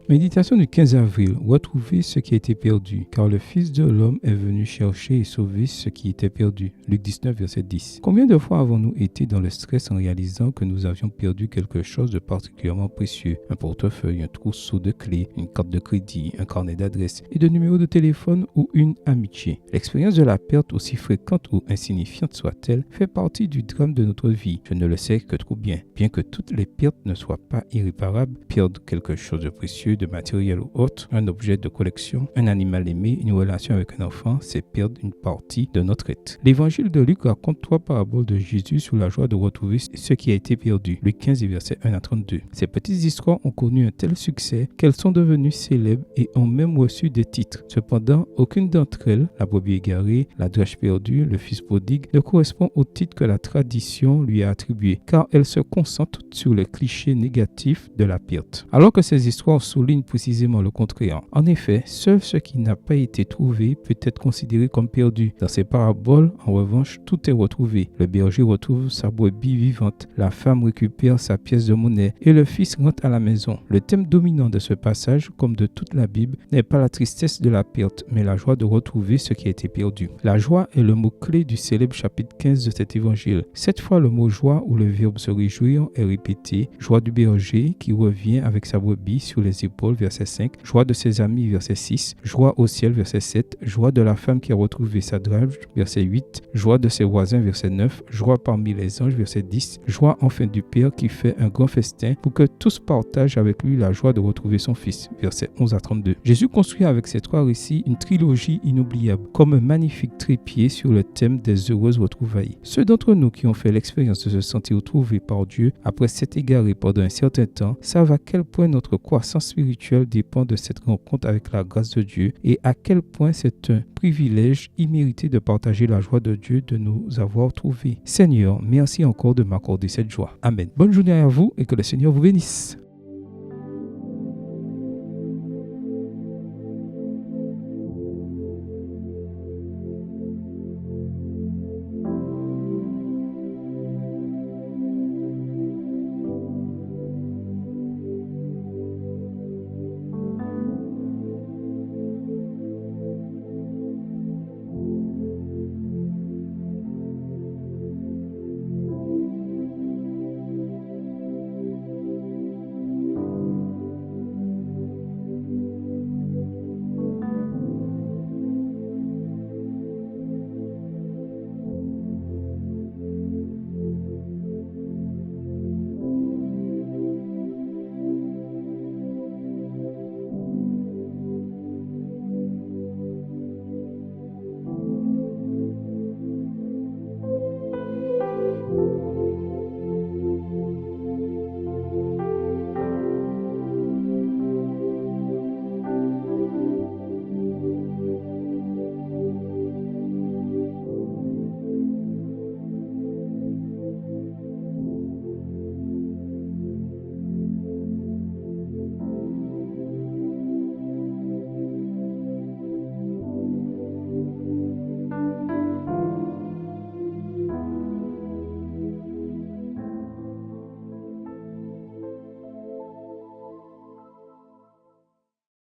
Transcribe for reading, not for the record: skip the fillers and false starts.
Méditation du 15 avril. Retrouver ce qui a été perdu, car le Fils de l'homme est venu chercher et sauver ce qui était perdu. Luc 19, verset 10. Combien de fois avons-nous été dans le stress en réalisant que nous avions perdu quelque chose de particulièrement précieux? Un portefeuille, un trousseau de clés, une carte de crédit, un carnet d'adresses et de numéros de téléphone ou une amitié. L'expérience de la perte, aussi fréquente ou insignifiante soit-elle, fait partie du drame de notre vie. Je ne le sais que trop bien. Bien que toutes les pertes ne soient pas irréparables, perdre quelque chose de précieux, de matériel ou autre, un objet de collection, un animal aimé, une relation avec un enfant, c'est perdre une partie de notre être. L'évangile de Luc raconte 3 paraboles de Jésus sur la joie de retrouver ce qui a été perdu. Luc 15, versets 1 à 32. Ces petites histoires ont connu un tel succès qu'elles sont devenues célèbres et ont même reçu des titres. Cependant, aucune d'entre elles, la brebis égarée, la drachme perdue, le fils prodigue, ne correspond au titre que la tradition lui a attribué, car elles se concentrent sur le cliché négatif de la perte. Alors que ces histoires soulignent précisément le contraire. En effet, seul ce qui n'a pas été trouvé peut être considéré comme perdu. Dans ces paraboles, en revanche, tout est retrouvé. Le berger retrouve sa brebis vivante, la femme récupère sa pièce de monnaie et le fils rentre à la maison. Le thème dominant de ce passage, comme de toute la Bible, n'est pas la tristesse de la perte, mais la joie de retrouver ce qui a été perdu. La joie est le mot-clé du célèbre chapitre 15 de cet évangile. Cette fois, le mot joie ou le verbe se réjouir est répété. Joie du berger qui revient avec sa brebis sur les épaules, verset 5. Joie de ses amis, verset 6. Joie au ciel, verset 7. Joie de la femme qui a retrouvé sa drachme, verset 8. Joie de ses voisins, verset 9. Joie parmi les anges, verset 10. Joie enfin du Père qui fait un grand festin pour que tous partagent avec lui la joie de retrouver son fils, verset 11 à 32. Jésus construit avec ces 3 récits une trilogie inoubliable, comme un magnifique trépied sur le thème des heureuses retrouvailles. Ceux d'entre nous qui ont fait l'expérience de se sentir retrouvés par Dieu après s'être égarés pendant un certain temps savent à quel point notre croissance spirituelle dépend de cette rencontre avec la grâce de Dieu et à quel point c'est un privilège immérité de partager la joie de Dieu de nous avoir trouvés. Seigneur, merci encore de m'accorder cette joie. Amen. Bonne journée à vous et que le Seigneur vous bénisse.